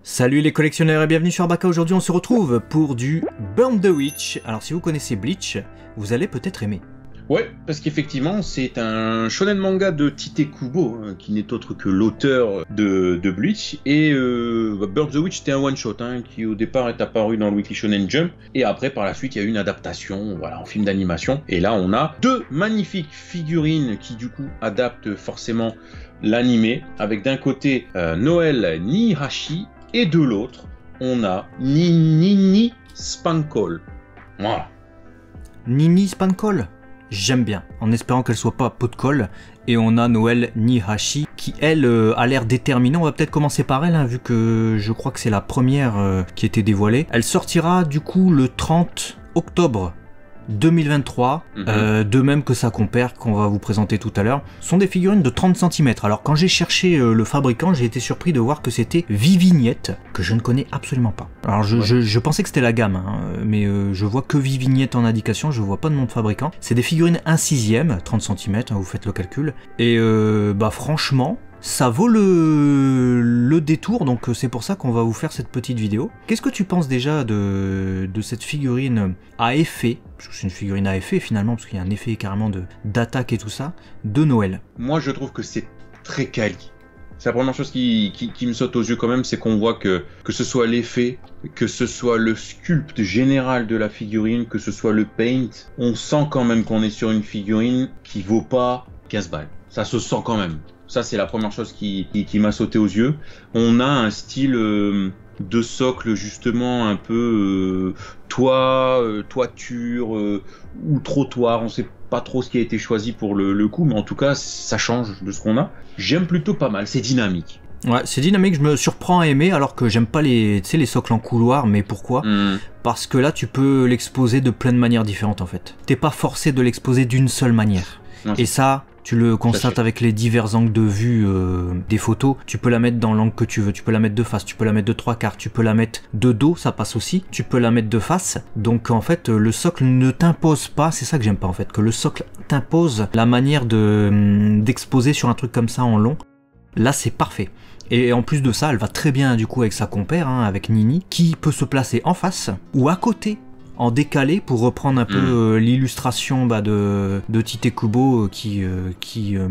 Salut les collectionneurs et bienvenue sur Baka. Aujourd'hui on se retrouve pour du Burn the Witch. Alors si vous connaissez Bleach, vous allez peut-être aimer. Ouais, parce qu'effectivement c'est un shonen manga de Tite Kubo, qui n'est autre que l'auteur de Bleach. Et Burn the Witch c'était un one-shot qui au départ est apparu dans le Weekly Shonen Jump. Et après par la suite il y a eu une adaptation en film d'animation. Et là on a deux magnifiques figurines qui du coup adaptent forcément l'animé. Avec d'un côté Noël Nihashi. Et de l'autre, on a Nini Spankle. Voilà. Nini Spankle, j'aime bien, en espérant qu'elle soit pas pot de colle. Et on a Noël Nihashi qui, elle, a l'air déterminée. On va peut-être commencer par elle, vu que je crois que c'est la première qui a été dévoilée. Elle sortira du coup le 30 octobre 2023, de même que sa compère qu'on va vous présenter tout à l'heure. Ce sont des figurines de 30 cm. Alors quand j'ai cherché le fabricant, j'ai été surpris de voir que c'était Vivignette, que je ne connais absolument pas. Alors je pensais que c'était la gamme, mais je vois que Vivignette en indication, je vois pas de nom de fabricant. C'est des figurines 1/6, 30 cm, vous faites le calcul. Et franchement, ça vaut le détour, donc c'est pour ça qu'on va vous faire cette petite vidéo. Qu'est-ce que tu penses déjà de cette figurine à effet, parce que c'est une figurine à effet finalement, parce qu'il y a un effet carrément d'attaque et tout ça, de Noël? Moi je trouve que c'est très quali. C'est la première chose qui me saute aux yeux quand même, c'est qu'on voit que ce soit l'effet, que ce soit le sculpte général de la figurine, que ce soit le paint, on sent quand même qu'on est sur une figurine qui vaut pas 15 balles. Ça se sent quand même. Ça, c'est la première chose qui m'a sauté aux yeux. On a un style de socle, justement, un peu toiture ou trottoir. On sait pas trop ce qui a été choisi pour le coup, mais en tout cas, ça change de ce qu'on a. J'aime plutôt pas mal, c'est dynamique. Ouais, c'est dynamique, je me surprends à aimer, alors que j'aime pas les socles en couloir, mais pourquoi? Parce que là, tu peux l'exposer de plein de manières différentes, en fait. T'es pas forcé de l'exposer d'une seule manière. Non, et ça... Tu le constates avec les divers angles de vue des photos. Tu peux la mettre dans l'angle que tu veux. Tu peux la mettre de face, tu peux la mettre de 3/4, tu peux la mettre de dos, ça passe aussi. Tu peux la mettre de face. Donc en fait, le socle ne t'impose pas. C'est ça que j'aime pas en fait, que le socle t'impose la manière d'exposer sur un truc comme ça en long. Là, c'est parfait. Et en plus de ça, elle va très bien du coup avec sa compère, avec Nini, qui peut se placer en face ou à côté, en décalé, pour reprendre un peu l'illustration de Tite Kubo qui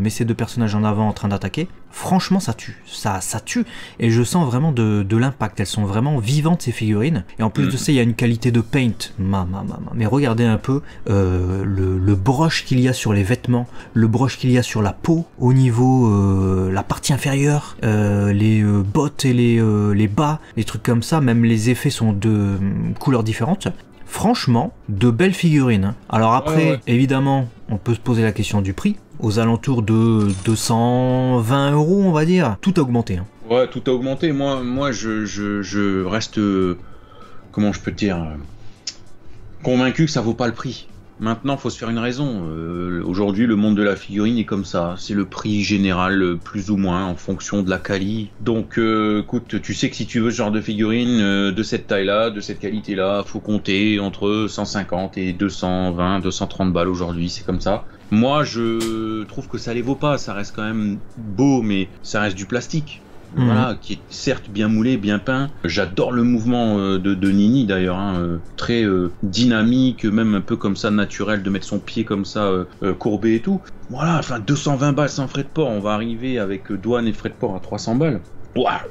met ces deux personnages en avant en train d'attaquer. Franchement, ça tue, ça tue, et je sens vraiment de l'impact. Elles sont vraiment vivantes, ces figurines, et en plus de ça, il y a une qualité de paint, mais regardez un peu le brush qu'il y a sur les vêtements, le brush qu'il y a sur la peau, au niveau la partie inférieure, les bottes et les bas, les trucs comme ça, même les effets sont de couleurs différentes. Franchement, de belles figurines. Alors après, évidemment, on peut se poser la question du prix. Aux alentours de 220 €, on va dire. Tout a augmenté. Ouais, tout a augmenté. Moi, je reste, comment je peux dire, convaincu que ça vaut pas le prix. Maintenant, faut se faire une raison. Aujourd'hui, le monde de la figurine est comme ça. C'est le prix général, plus ou moins, en fonction de la qualité. Donc, écoute, tu sais que si tu veux ce genre de figurine de cette taille-là, de cette qualité-là, faut compter entre 150 et 220, 230 balles aujourd'hui. C'est comme ça. Moi, je trouve que ça les vaut pas. Ça reste quand même beau, mais ça reste du plastique. Voilà, qui est certes bien moulé, bien peint. J'adore le mouvement de Nini d'ailleurs, très dynamique, même un peu comme ça naturel, de mettre son pied comme ça courbé et tout. Voilà, enfin 220 balles sans frais de port, on va arriver avec douane et frais de port à 300 balles. Ouah,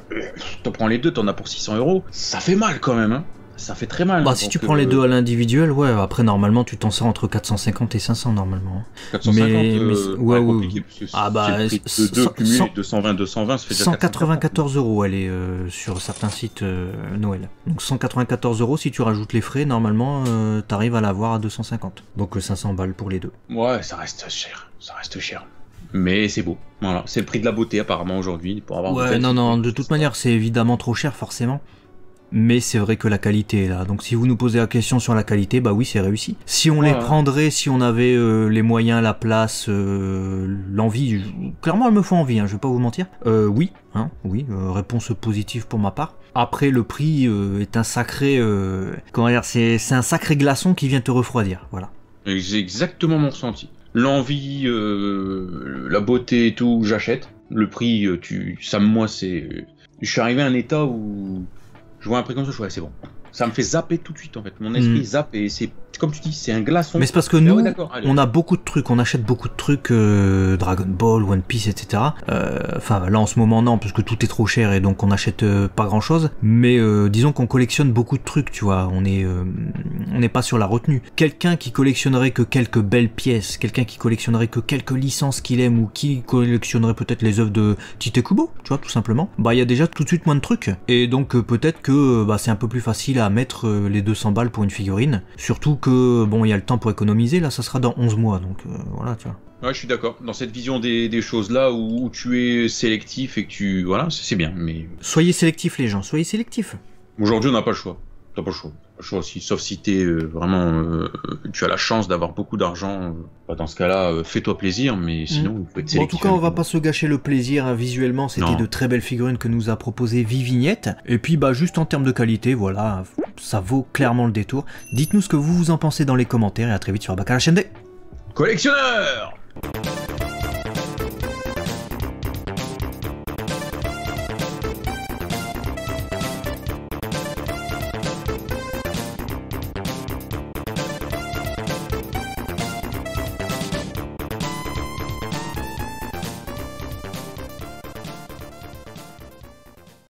t'en prends les deux, t'en as pour 600 €. Ça fait mal quand même, Ça fait très mal. Bah, si tu prends les deux à l'individuel, ouais, après normalement tu t'en sors entre 450 et 500 normalement. 450, ouais, compliqué, ah bah, le prix de deux cumulés, 220, ça fait déjà 194 € elle est sur certains sites Noël. Donc 194 € si tu rajoutes les frais, normalement t'arrives à l'avoir à 250. Donc 500 balles pour les deux. Ouais, ça reste cher. Mais c'est beau. Voilà, c'est le prix de la beauté apparemment aujourd'hui pour avoir. Ouais, non, de toute manière c'est évidemment trop cher forcément. Mais c'est vrai que la qualité est là. Donc si vous nous posez la question sur la qualité, bah oui, c'est réussi. Si on les prendrait, si on avait les moyens, la place, l'envie, clairement elles me font envie, je vais pas vous mentir. Oui, réponse positive pour ma part. Après, le prix est un sacré, comment dire, c'est un sacré glaçon qui vient te refroidir, voilà. C'est exactement mon ressenti. L'envie, la beauté et tout, j'achète. Le prix, moi, c'est Je suis arrivé à un état où je vois un prix comme ça, je vois, c'est bon. Ça me fait zapper tout de suite en fait. Mon esprit zappe et c'est comme tu dis, c'est un glaçon. Mais c'est parce que nous, on a beaucoup de trucs, on achète beaucoup de trucs, Dragon Ball, One Piece, etc. Enfin là en ce moment non, parce que tout est trop cher et donc on achète pas grand chose. Mais disons qu'on collectionne beaucoup de trucs, tu vois. On n'est pas sur la retenue. Quelqu'un qui collectionnerait que quelques belles pièces, quelqu'un qui collectionnerait que quelques licences qu'il aime ou qui collectionnerait peut-être les œuvres de Tite Kubo, tu vois, tout simplement. Bah il y a déjà tout de suite moins de trucs et donc peut-être que c'est un peu plus facile à mettre les 200 balles pour une figurine, surtout que bon, il y a le temps pour économiser, là ça sera dans 11 mois, donc voilà, tu vois. Ouais, je suis d'accord. Dans cette vision des choses là où tu es sélectif et que tu... Voilà, c'est bien, mais... Soyez sélectifs les gens, soyez sélectifs. Aujourd'hui on n'a pas le choix. T'as pas le choix. Sauf si t'es vraiment... tu as la chance d'avoir beaucoup d'argent. Dans ce cas-là, fais-toi plaisir, mais sinon, il faut être sélectif. En tout cas, on va pas se gâcher le plaisir, hein. Visuellement, c'était de très belles figurines que nous a proposé Vivignette. Et puis, juste en termes de qualité, voilà, ça vaut clairement le détour. Dites-nous ce que vous en pensez dans les commentaires et à très vite sur Abaca la chaîne des collectionneurs.